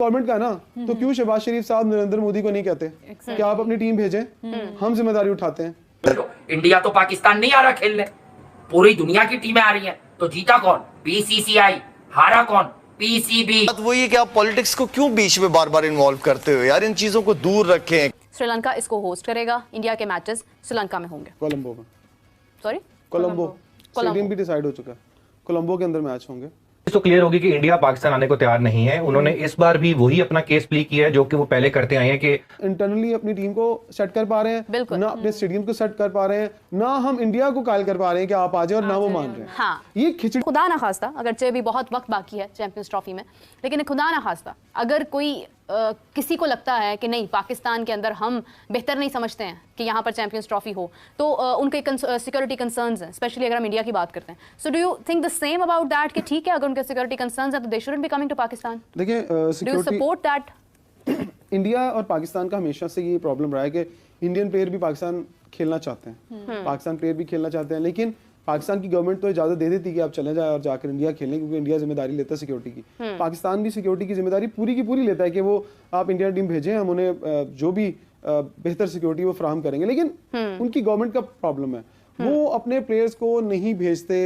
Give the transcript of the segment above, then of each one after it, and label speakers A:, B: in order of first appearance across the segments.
A: Government का ना, तो क्यों शहबाज शरीफ साहब नरेंद्र मोदी को नहीं कहते कि आप अपनी टीम भेजें, हम जिम्मेदारी उठाते हैं।
B: इंडिया तो पाकिस्तान नहीं आ रहा खेलने, पूरी दुनिया की टीमें आ रही हैं, तो जीता कौन? बीसीसीआई, हारा कौन? पीसीबी।
C: बात वही है कि आप पॉलिटिक्स को क्यों बीच में बार बार इन्वॉल्व करते हो यार, इन चीजों को दूर रखें।
D: श्रीलंका इसको होस्ट करेगा, इंडिया के मैचेस श्रीलंका में होंगे,
A: कोलंबो में,
D: सॉरी
A: कोलंबो स्टेडियम भी डिसाइड हो चुका है, कोलंबो के अंदर मैच होंगे।
E: तो क्लियर होगी कि इंडिया पाकिस्तान आने को तैयार नहीं है। उन्होंने इस बार भी वही अपना केस प्ली किया है जो कि वो पहले करते आए हैं कि
A: इंटरनली अपनी टीम को सेट कर पा रहे हैं, ना अपने स्टेडियम को सेट कर पा रहे हैं, ना हम इंडिया को कायल कर पा रहे हैं कि आप आ जाए, और ना वो मान रहे हैं।
D: हाँ,
A: ये खिचड़ी
D: खुदा ना खास्ता, अगरचे भी बहुत वक्त बाकी है चैंपियंस ट्रॉफी में, लेकिन खुदा ना खास्ता अगर कोई किसी को लगता है कि नहीं पाकिस्तान के अंदर हम बेहतर नहीं समझते हैं कि यहाँ पर चैंपियंस ट्रॉफी हो, तो उनके सिक्योरिटी कंसर्न्स हैं, स्पेशली अगर हम इंडिया की बात करते हैं। So do you think the same about that कि ठीक है अगर उनके सिक्योरिटी कंसर्न्स हैं तो they shouldn't be coming to Pakistan?
A: देखिए,
D: do you support that?
A: India और पाकिस्तान का हमेशा से ये प्रॉब्लम रहा है कि इंडियन प्लेयर भी पाकिस्तान खेलना चाहते हैं, पाकिस्तान प्लेयर भी खेलना चाहते हैं, लेकिन पाकिस्तान की गवर्नमेंट तो इजाजत दे देती कि आप चले जाए और जाकर इंडिया खेलें, क्योंकि इंडिया जिम्मेदारी लेता है सिक्योरिटी की। पाकिस्तान भी सिक्योरिटी की जिम्मेदारी पूरी की पूरी लेता है कि वो आप इंडिया टीम भेजें, हम उन्हें जो भी बेहतर सिक्योरिटी वो फराहम करेंगे, लेकिन उनकी गवर्नमेंट का प्रॉब्लम है, वो अपने प्लेयर्स को नहीं भेजते।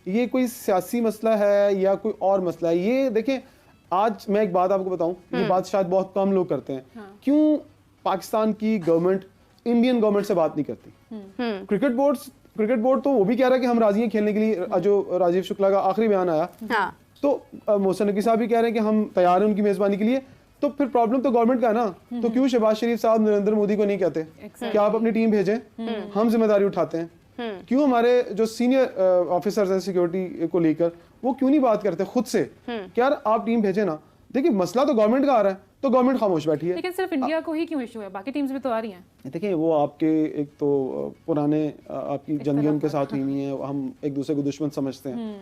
A: ये कोई सियासी मसला है या कोई और मसला है? ये देखें, आज मैं एक बात आपको बताऊं, ये बात शायद बहुत कम लोग करते हैं, क्यों पाकिस्तान की गवर्नमेंट इंडियन गवर्नमेंट से बात नहीं करती? क्रिकेट बोर्ड तो वो भी कह रहा है कि हम राजी हैं खेलने के लिए, जो राजीव शुक्ला का आखिरी बयान आया, तो मोहसिन नकवी साहब भी कह रहे हैं कि हम तैयार हैं उनकी मेजबानी के लिए। तो फिर प्रॉब्लम तो गवर्नमेंट का है ना, तो क्यों शहबाज शरीफ साहब नरेंद्र मोदी को नहीं कहते कि आप अपनी टीम भेजें, हम जिम्मेदारी उठाते हैं? क्यों हमारे जो सीनियर ऑफिसर्स हैं सिक्योरिटी को लेकर, वो क्यों नहीं बात करते खुद से कि यार आप टीम भेजें ना? देखिए, मसला तो गवर्नमेंट का आ रहा है, तो गवर्नमेंट खामोश बैठी है।
F: लेकिन सिर्फ इंडिया को ही क्यों इशू है, बाकी टीम्स भी तो आ रही हैं।
A: देखिए, वो आपके एक तो पुराने आपकी जंगियों के साथ हुई हैं, हम एक दूसरे को दुश्मन समझते हैं,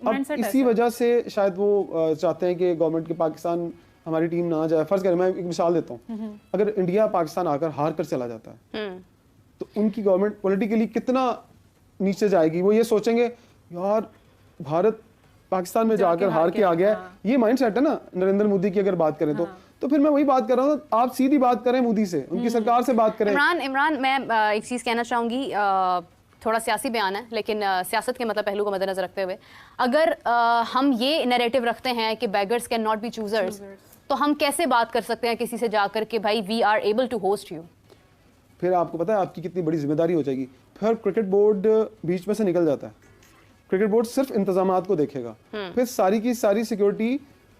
A: अब इसी वजह से शायद वो चाहते हैं कि गवर्नमेंट के पाकिस्तान हमारी टीम ना जाए। फर्ज करें, मैं एक मिसाल देता हूँ, अगर इंडिया पाकिस्तान आकर हार कर चला जाता है तो उनकी गवर्नमेंट पॉलिटिकली कितना नीचे जाएगी। वो ये सोचेंगे यार भारत पाकिस्तान में जाकर हार के आ गया है, ये माइंड सेट है ना नरेंद्र मोदी की अगर बात करें तो फिर मैं वही बात कर रहा हूँ, आप सीधी बात करें मोदी से, उनकी सरकार से बात करें।
D: इमरान, मैं एक चीज़ कहना चाहूँगी, थोड़ा सियासी बयान है, लेकिन सियासत के मतलब पहलू को मद्देनजर रखते हुए अगर हम ये नैरेटिव रखते हैं कि beggars can not be choosers, तो हम कैसे बात कर सकते हैं किसी से जाकर कि भाई we are able to host you?
A: फिर आपको पता है आपकी कितनी बड़ी जिम्मेदारी हो जाएगी। फिर क्रिकेट बोर्ड बीच में से निकल जाता है, क्रिकेट बोर्ड सिर्फ इंतजामात को देखेगा, फिर सारी की सारी सिक्योरिटी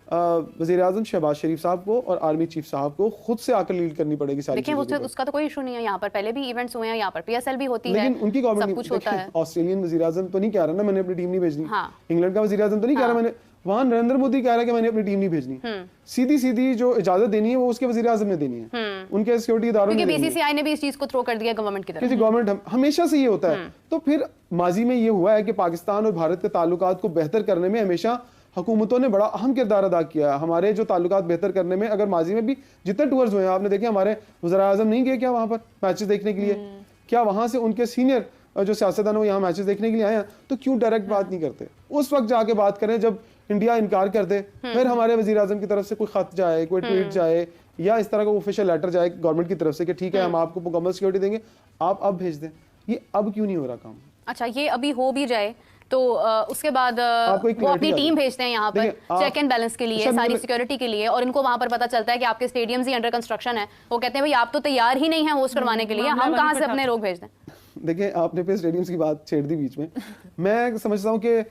A: वज़ीर आज़म शहबाज शरीफ साहब को और आर्मी चीफ साहब को खुद से आकर लीड करनी पड़ेगी सारी चीज़ों को।
D: उसका तो कोई इशू नहीं है, यहाँ पर पहले भी इवेंट्स हुए हैं, यहाँ पर पीएसएल भी होती है,
A: लेकिन उनकी
D: सब
A: गवर्नमेंट
D: कुछ होता है।
A: ऑस्ट्रेलियन वज़ीर आज़म तो नहीं कह रहा ना मैंने अपनी टीम नहीं भेजनी,
D: हाँ।
A: इंग्लैंड का वज़ीर आज़म तो नहीं कह रहा मैंने, वहाँ नरेंद्र मोदी कह रहा है कि मैंने अपनी टीम नहीं भेजनी। सीधी सीधी जो इजाजत देनी है वो उसके वज़ीर आज़म ने देनी है, उनके सिक्योरिटी इदारों ने।
D: बीसीसीआई ने भी इस चीज को थ्रो कर दिया गवर्नमेंट की तरफ।
A: गवर्नमेंट हमेशा से ये होता है। तो फिर माजी में ये हुआ है कि पाकिस्तान और भारत के ताल्लुकात को बेहतर करने में हमेशा हुकूमतों ने बड़ा अहम किरदार अदा किया है। हमारे जो ताल्लुकात बेहतर करने में, अगर माजी में भी जितने टूर्स हुए हैं आपने देखे, हमारे वज़ीर आज़म नहीं गए क्या वहाँ पर मैचेस देखने के लिए? क्या वहाँ से उनके सीनियर जो सियासतदान वो यहाँ मैचेस देखने के लिए आए हैं? तो क्यों डायरेक्ट बात नहीं करते? उस वक्त जाके बात करें जब इंडिया इनकार कर दे, फिर हमारे वज़ीर आज़म की तरफ से कोई खत जाए, कोई ट्वीट जाए, या इस तरह का ऑफिशियल लेटर जाए गवर्नमेंट की तरफ से कि ठीक है हम आपको मुकम्मल सिक्योरिटी देंगे, आप अब भेज दें। ये अब क्यों नहीं हो रहा काम?
D: अच्छा, ये अभी हो भी जाए तो उसके बाद वो अपनी टीम भेजते हैं यहाँ पर चेक एंड बैलेंस के लिए, सारी सिक्योरिटी के लिए, और इनको वहाँ पर पता चलता है कि आपके स्टेडियम्स ही अंडर कंस्ट्रक्शन है। वो कहते हैं भाई आप तो तैयार ही नहीं है होस्ट करवाने के लिए, हम कहाँ से अपने लोग भेज दें?
A: देखिए, आपने फिर स्टेडियम्स की बात छेड़ दी बीच में। मैं समझता हूँ कि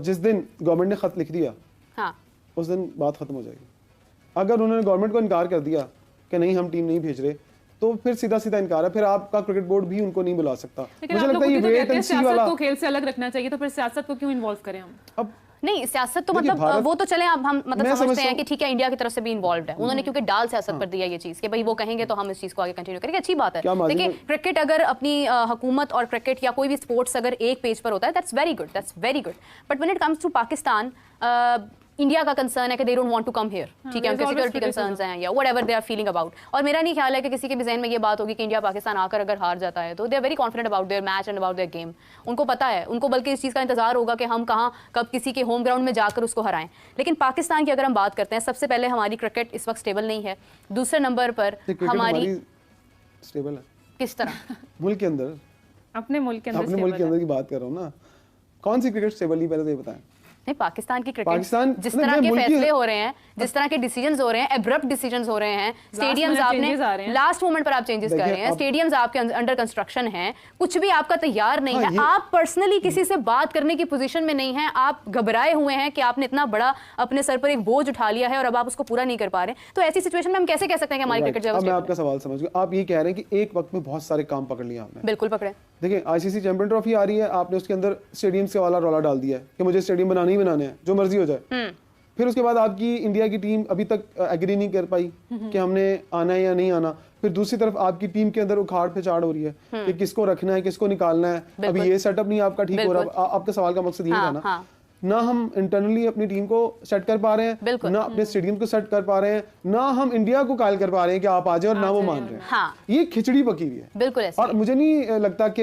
A: जिस दिन गवर्नमेंट ने खत लिख दिया, हाँ, उस दिन बात खत्म हो जाएगी। अगर उन्होंने गवर्नमेंट को इनकार कर दिया कि नहीं हम टीम नहीं भेज रहे, तो फिर सीधा सीधा इनकार है, फिर आपका क्रिकेट बोर्ड भी उनको नहीं बुला सकता।
F: मुझे लगता है ये वेट एंड सी वाला को खेल से अलग रखना चाहिए, तो फिर सियासत को क्यों इन्वॉल्व करें हम?
A: अब
D: नहीं, सियासत तो मतलब वो तो चले, अब हम मतलब समझते हैं कि ठीक है इंडिया की तरफ से भी इन्वॉल्व है, उन्होंने क्योंकि डाल सियासत पर दिया ये चीज कि भाई वो कहेंगे तो हम इस चीज को आगे कंटिन्यू करेंगे, अच्छी बात है। देखिए, क्रिकेट अगर अपनी हुकूमत और क्रिकेट या कोई भी स्पोर्ट्स अगर एक पेज पर होता है, that's very good, that's very good, but when it comes to Pakistan India का कंसर्न है कि they don't want to come here, ठीक है, उनके सिक्योरिटी कंसर्न्स हैं या whatever they are feeling about. और मेरा नहीं ख्याल है कि किसी के भी ज़हन में ये बात होगी कि इंडिया पाकिस्तान आकर अगर हार जाता है तो they are very confident about their match and about their game. उनको पता है, उनको बल्कि इस चीज़ का इंतजार होगा कि हम कहाँ कब किसी के होम ग्राउंड में जाकर उसको हराएं। लेकिन पाकिस्तान की अगर हम बात करते हैं, सबसे पहले हमारी क्रिकेट इस वक्त स्टेबल नहीं है, दूसरे नंबर पर हमारी
A: स्टेबल है
D: किस तरह
A: मुल्क के अंदर,
F: अपने मुल्क के अंदर
A: अपने मुल्क के अंदर की बात कर रहा हूँ ना, कौन सी क्रिकेट स्टेबल नहीं, पहले तो ये बताएं।
D: नहीं, पाकिस्तान की क्रिकेट
A: पाकिस्तान
D: जिस तरह के फैसले हो रहे हैं, जिस तरह के डिसीजंस हो रहे हैं, एब्रप्ट डिसीजंस हो रहे हैं, स्टेडियम्स आपने लास्ट मोमेंट पर आप चेंजेस कर रहे हैं, स्टेडियम्स आपके अंडर कंस्ट्रक्शन हैं, कुछ भी आपका तैयार नहीं है, आप पर्सनली किसी से बात करने की पोजीशन में नहीं हैं, आप घबराए हुए हैं कि आपने इतना बड़ा अपने सर पर एक बोझ उठा लिया है और अब आप उसको पूरा नहीं कर पा रहे। तो ऐसी सिचुएशन में हम कैसे कह सकते हैं कि हमारी क्रिकेट
A: मैं आपका सवाल समझ गया। आप ये कह रहे हैं कि एक वक्त में बहुत सारे काम पकड़ लिया आपने।
D: बिल्कुल पकड़े।
A: देखिए, आईसीसी चैंपियन ट्रॉफी आ रही है, आपने उसके अंदर स्टेडियम से वाला रौला डाल दिया है कि मुझे स्टेडियम बनाने ही बनाने हैं, जो मर्जी हो जाए। फिर उसके बाद आपकी इंडिया की टीम अभी तक एग्री नहीं कर पाई कि हमने आना है या नहीं आना। फिर दूसरी तरफ आपकी टीम के अंदर उखाड़ फेचाड़ हो रही है कि किसको रखना है, किसको निकालना है। अभी ये सेटअप नहीं आपका ठीक हो रहा। आपका सवाल का मकसद ये था ना, ना हम इंटरनली अपनी टीम को सेट कर पा रहे हैं, ना अपने स्टेडियम को सेट कर पा रहे हैं, ना हम इंडिया को कायल कर पा रहे हैं कि आप आ जाए, और ना वो मान रहे हैं। ये खिचड़ी पकी हुई है
D: बिल्कुल ऐसे।
A: और मुझे नहीं लगता कि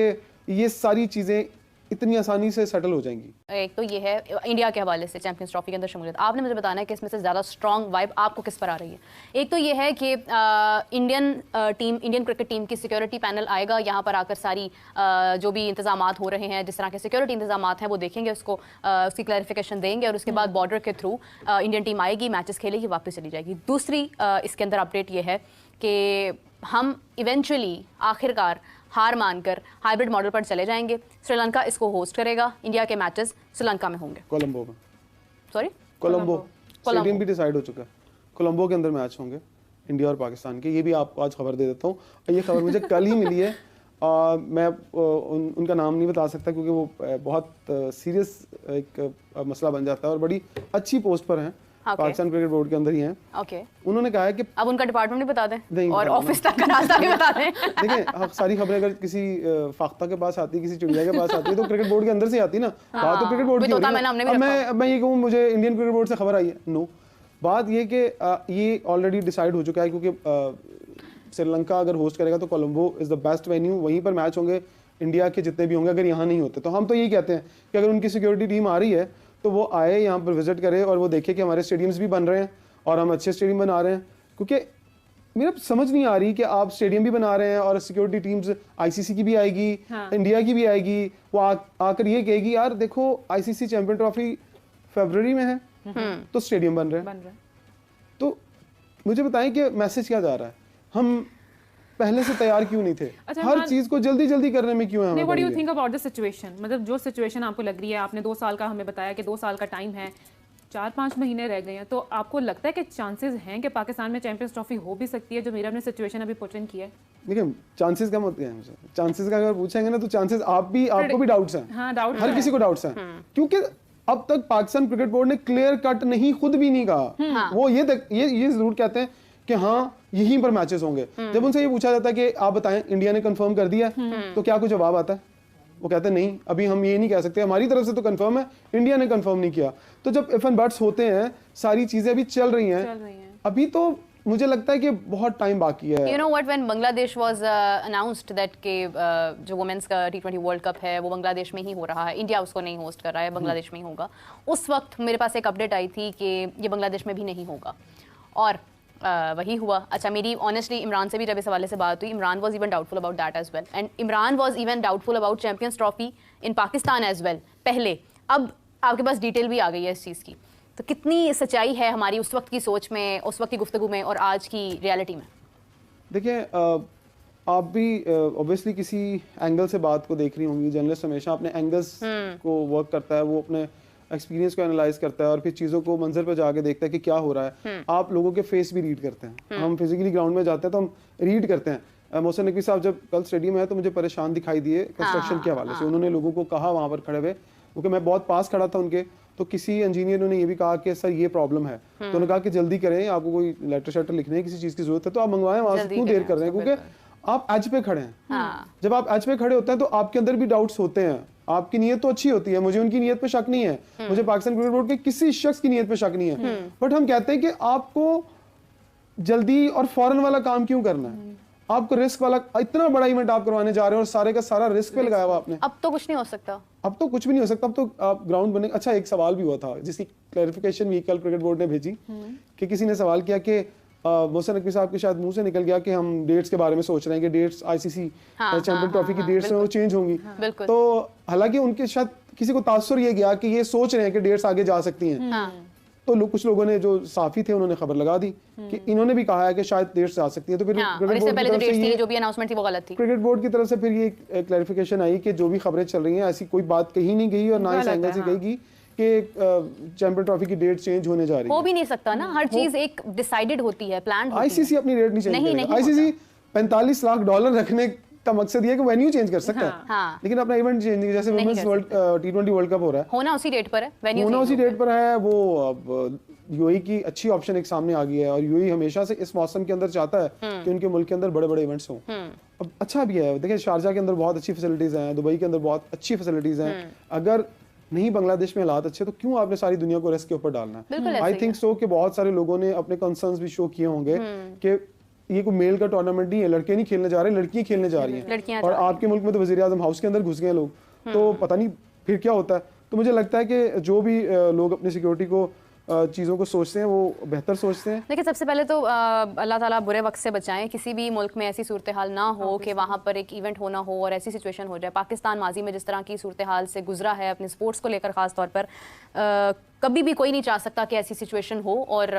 A: ये सारी चीजें इतनी आसानी से सेटल हो जाएंगी।
D: एक तो ये है इंडिया के हवाले से चैंपियंस ट्रॉफी के अंदर शमूलियत, आपने मुझे बताना है कि इसमें से ज़्यादा स्ट्रॉन्ग वाइब आपको किस पर आ रही है। एक तो ये है कि इंडियन क्रिकेट टीम की सिक्योरिटी पैनल आएगा यहाँ पर आकर, सारी जो भी इंतजामात हो रहे हैं, जिस तरह के सिक्योरिटी इंतजामात हैं, वो देखेंगे, उसको उसकी क्लैरिफिकेशन देंगे, और उसके बाद बॉर्डर के थ्रू इंडियन टीम आएगी, मैचेस खेलेगी, वापस चली जाएगी। दूसरी इसके अंदर अपडेट ये है कि हम इवेंचुअली आखिरकार हार मानकर हाइब्रिड मॉडल पर चले जाएंगे। श्रीलंका इसको होस्ट करेगा, इंडिया के मैचेस श्रीलंका में होंगे,
A: कोलंबो में।
D: सॉरी,
A: कोलंबो स्टेडियम भी डिसाइड हो चुका है, कोलंबो के अंदर मैच होंगे इंडिया और पाकिस्तान के। ये भी आपको आज खबर दे देता हूँ, ये खबर मुझे कल ही मिली है। मैं उनका नाम नहीं बता सकता क्योंकि वो बहुत सीरियस एक मसला बन जाता है, और बड़ी अच्छी पोस्ट पर हैं, पाकिस्तान क्रिकेट बोर्ड के अंदर ही हैं। उन्होंने कहा है कि
D: अब उनका डिपार्टमेंट भी बता दें और ऑफिस तक का रास्ता भी बता दें।
A: देखिए, सारी खबरें अगर किसी फाख्ता के पास आती है, किसी चिड़िया के पास आती है, तो क्रिकेट बोर्ड के अंदर से आती है ना। बात तो क्रिकेट बोर्ड की हो रही है। अब मैं ये कहूँ मुझे इंडियन क्रिकेट बोर्ड से खबर आई है, नो। बात ये कि ये ऑलरेडी डिसाइड हो चुका है, क्योंकि श्रीलंका अगर होस्ट करेगा तो Colombo is the best venue, वहीं पर मैच होंगे इंडिया के जितने भी होंगे, अगर यहाँ नहीं होते। तो हम तो यही कहते हैं कि अगर उनकी सिक्योरिटी टीम आ रही है तो वो आए, यहाँ पर विजिट करे और वो देखे कि हमारे स्टेडियम्स भी बन रहे हैं और हम अच्छे स्टेडियम बना रहे हैं। क्योंकि मेरा समझ नहीं आ रही कि आप स्टेडियम भी बना रहे हैं और सिक्योरिटी टीम्स आईसीसी की भी आएगी, इंडिया की भी आएगी, वो आकर ये कहेगी यार देखो आईसीसी चैंपियन ट्रॉफी फरवरी में है तो स्टेडियम बन रहे हैं। तो मुझे बताएं कि मैसेज क्या जा रहा है, हम पहले से तैयार क्यों नहीं थे? हर चीज को जल्दी जल्दी करने में क्यों है?
F: What do you think about the situation? मतलब जो सिचुएशन आपको लग रही है, आपने 2 साल का हमें बताया कि 2 साल का टाइम है, 4-5 महीने रह गए हैं, तो आपको लगता है कि चांसेस हैं कि पाकिस्तान में चैंपियंस ट्रॉफी हो भी सकती है, जो मीरा ने सिचुएशन अभी पोर्ट्रेट किया है?
A: देखिए, चांसेस का मत कहें मुझे, चांसेस का अगर पूछेंगे ना तो चांसेस आपको भी डाउट्स हैं।
F: हाँ, डाउट
A: हर किसी को डाउट्स हैं, क्योंकि अब तक पाकिस्तान क्रिकेट बोर्ड ने क्लियर कट नहीं, खुद भी नहीं कहा। वो ये जरूर कहते हैं कि हाँ यहीं पर मैचेस होंगे। जब उनसे ये पूछा जाता है कि आप बताएं इंडिया ने कंफर्म कर दिया तो क्या कुछ जवाब आता है? वो कहते हैं नहीं, अभी हम ये नहीं कह सकते, हमारी तरफ से तो कंफर्म है, इंडिया ने कंफर्म नहीं किया। तो जब इफ एंड बट्स होते हैं, सारी चीजें अभी चल रही हैं, अभी तो मुझे लगता है कि बहुत टाइम बाकी है।
D: You know what, when Bangladesh was announced that कि जो वुमेन्स का T20 वर्ल्ड कप है वो बांग्लादेश में ही हो रहा है, इंडिया उसको नहीं होस्ट कर रहा है, बांग्लादेश में ही होगा। उस वक्त मेरे पास एक अपडेट आई थी कि ये बांग्लादेश में भी नहीं होगा, और वही हुआ। अच्छा, मेरी ऑनेस्टली इमरान से भी जब इस हवाले से बात हुई, Imran was even doubtful about that as well, and Imran was even doubtful about champions trophy in Pakistan as well पहले। अब आपके पास डिटेल भी आ गई है इस चीज़ की, तो कितनी सच्चाई है हमारी उस वक्त की सोच में, उस वक्त की गुफ्तगू में और आज की रियलिटी में?
A: देखिए, आप भी ऑब्वियसली किसी एंगल से बात को देख रही होंगी। जर्नलिस्ट हमेशा अपने एंगल्स को वर्क करता है, वो अपने एक्सपीरियंस को एनालाइज करता है और फिर चीज़ों को मंजर पर जाके देखता है कि क्या हो रहा है। आप लोगों के फेस भी रीड करते हैं। हम फिजिकली ग्राउंड में जाते हैं तो हम रीड करते हैं। मोहसिन नकवी साहब जब कल स्टेडियम है तो मुझे परेशान दिखाई दिए कंस्ट्रक्शन के हवाले से। उन्होंने लोगों को कहा वहाँ पर खड़े हुए, क्योंकि मैं बहुत पास खड़ा था उनके, तो किसी इंजीनियर ने ये भी कहा कि सर ये प्रॉब्लम है, तो उन्होंने कहा कि जल्दी करें, आपको कोई लेटर शेटर लिखने है, किसी चीज़ की जरूरत है तो आप मंगवाएं, वहाँ से क्यों देर कर रहे हैं? क्योंकि आप एज पे खड़े हैं। जब आप एज पे खड़े होते हैं तो आपके अंदर भी डाउट्स होते हैं, आपकी नीयत तो अच्छी होती है, मुझे उनकी नीयत पे शक नहीं है, मुझे पाकिस्तान क्रिकेट बोर्ड के किसी शख्स की नीयत पे शक नहीं है, बट हम कहते हैं कि आपको जल्दी और फौरन वाला काम क्यों करना है? आपको रिस्क वाला इतना बड़ा इवेंट आप करवाने जा रहे हो और सारे का सारा रिस्क पे लगाया हुआ आपने।
D: अब तो कुछ नहीं हो सकता,
A: अब तो कुछ भी नहीं हो सकता, अब तो आप ग्राउंड बने। अच्छा, एक सवाल भी हुआ था जिसकी क्लैरिफिकेशन भी कल क्रिकेट बोर्ड ने भेजी कि किसी ने सवाल किया कि मोहसिन नकवी साहब के शायद मुंह से निकल गया कि हम डेट्स के बारे में सोच रहे हैं कि डेट्स आईसीसी चैंपियन ट्रॉफी की डेट्स वो चेंज होंगी। तो हालांकि उनके शायद किसी को तासुर ये गया कि ये सोच रहे हैं कि डेट्स आगे जा सकती हैं, तो कुछ लोगों ने जो साफी थे उन्होंने खबर लगा दी कि इन्होंने भी कहा है कि शायद डेट्स आ सकती है। तो फिर
D: इससे पहले तो डेट्स थी, जो भी अनाउंसमेंट थी वो गलत थी।
A: क्रिकेट बोर्ड की तरफ से फिर ये क्लैरिफिकेशन आई कि जो भी खबरें चल रही हैं ऐसी कोई बात कही नहीं गई और ना इस एंगल से कही गई कि चैंपियन ट्रॉफी की डेट चेंज होने जा रही है।
D: हो भी नहीं सकता ना, हर चीज एक डिसाइडेड होती है, प्लान।
A: आईसीसी अपनी डेट नहीं चेंज करेगा। आईसीसी $45 लाख रखने का मकसद ये है कि वेन्यू चेंज कर सकता है, लेकिन अपना इवेंट चेंज नहीं। जैसे वुमेन्स T20 वर्ल्ड कप हो रहा है,
D: होना उसी डेट पर है, वेन्यू
A: होना उसी डेट पर है। वो अब यूएई की अच्छी ऑप्शन एक सामने आ गई है और यूएई हमेशा से इस मौसम के अंदर चाहता है कि उनके मुल्क के अंदर बड़े बड़े इवेंट्स हों। अब अच्छा भी है, देखिए शारजा के अंदर बहुत अच्छी फैसिलिटीज हैं, दुबई के अंदर बहुत अच्छी फैसिलिटीज हैं। अगर नहीं बांग्लादेश में हालात अच्छे तो क्यों आपने सारी दुनिया को रिस्क के ऊपर डालना है? आई थिंक सो कि बहुत सारे लोगों ने अपने कंसर्न्स भी शो किए होंगे कि ये कोई मेल का टूर्नामेंट नहीं है, लड़के नहीं खेलने जा रहे, लड़कियां खेलने जा रही हैं। और आपके मुल्क में तो वजीर आजम हाउस के अंदर घुस गए लोग, तो पता नहीं फिर क्या होता है। तो मुझे लगता है कि जो भी लोग अपनी सिक्योरिटी को चीज़ों को सोचते हैं वो बेहतर सोचते हैं।
D: देखिए, सबसे पहले तो अल्लाह ताला बुरे वक्त से बचाएं, किसी भी मुल्क में ऐसी सूरत हाल ना हो कि वहाँ पर एक इवेंट होना हो और ऐसी सिचुएशन हो जाए। पाकिस्तान माजी में जिस तरह की सूरत हाल से गुजरा है अपने स्पोर्ट्स को लेकर ख़ास तौर पर, कभी भी कोई नहीं चाह सकता कि ऐसी सिचुएशन हो और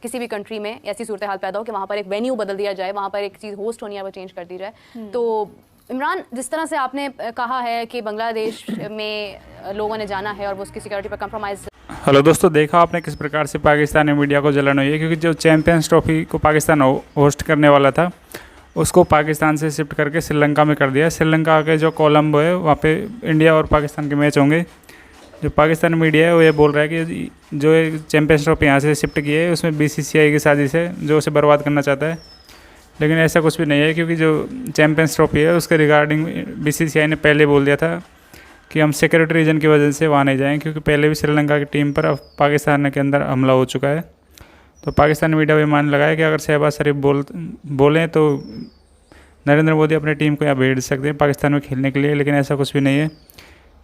D: किसी भी कंट्री में ऐसी सूरत हाल पैदा हो कि वहाँ पर एक वेन्यू बदल दिया जाए, वहाँ पर एक चीज़ होस्ट होनी है वो चेंज कर दी जाए। तो इमरान, जिस तरह से आपने कहा है कि बांग्लादेश में लोगों ने जाना है और वो उसकी सिक्योरिटी पर कंप्रोमाइज़।
G: हेलो दोस्तों, देखा आपने किस प्रकार से पाकिस्तानी मीडिया को जलन हुई है, क्योंकि जो चैंपियंस ट्रॉफी को पाकिस्तान होस्ट करने वाला था उसको पाकिस्तान से शिफ्ट करके श्रीलंका में कर दिया। श्रीलंका के जो कोलंबो है वहाँ पे इंडिया और पाकिस्तान के मैच होंगे। जो पाकिस्तानी मीडिया है वो ये बोल रहा है कि जो चैंपियंस ट्रॉफी यहाँ से शिफ्ट की है उसमें BCCI की साजिश है जो उसे बर्बाद करना चाहता है, लेकिन ऐसा कुछ भी नहीं है, क्योंकि जो चैंपियंस ट्रॉफी है उसके रिगार्डिंग BCCI ने पहले बोल दिया था कि हम सिक्योरिटी रीजन की वजह से वहाँ नहीं जाएंगे, क्योंकि पहले भी श्रीलंका की टीम पर अब पाकिस्तान के अंदर हमला हो चुका है। तो पाकिस्तानी मीडिया भी मान लगाया कि अगर शहबाज शरीफ बोलें तो नरेंद्र मोदी अपनी टीम को यहाँ भेज सकते हैं पाकिस्तान में खेलने के लिए, लेकिन ऐसा कुछ भी नहीं है,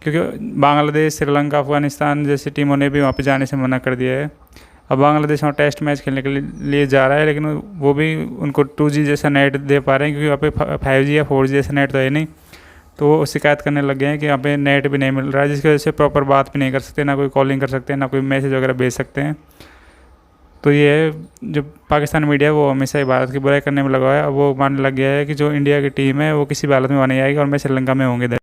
G: क्योंकि बांग्लादेश, श्रीलंका, अफगानिस्तान जैसी टीमों ने भी वहाँ पे जाने से मना कर दिया है। अब बांग्लादेश वहाँ टेस्ट मैच खेलने के लिए जा रहा है, लेकिन वो भी उनको 2G जैसा नेट दे पा रहे हैं, क्योंकि वहाँ पे 5G या 4G जैसा नेट तो है नहीं। तो वो शिकायत करने लग गए हैं कि यहाँ पे नेट भी नहीं मिल रहा है, जिसकी वजह से प्रॉपर बात भी नहीं कर सकते, ना कोई कॉलिंग कर सकते हैं, ना कोई मैसेज वगैरह भेज सकते हैं। तो ये है, जो पाकिस्तान मीडिया वो हमेशा भारत की बुराई करने में लगा है। अब वो मानने लग गया है कि जो इंडिया की टीम है वो किसी भी हालत में वहाँ नहीं आएगी और मैं श्रीलंका में होंगे।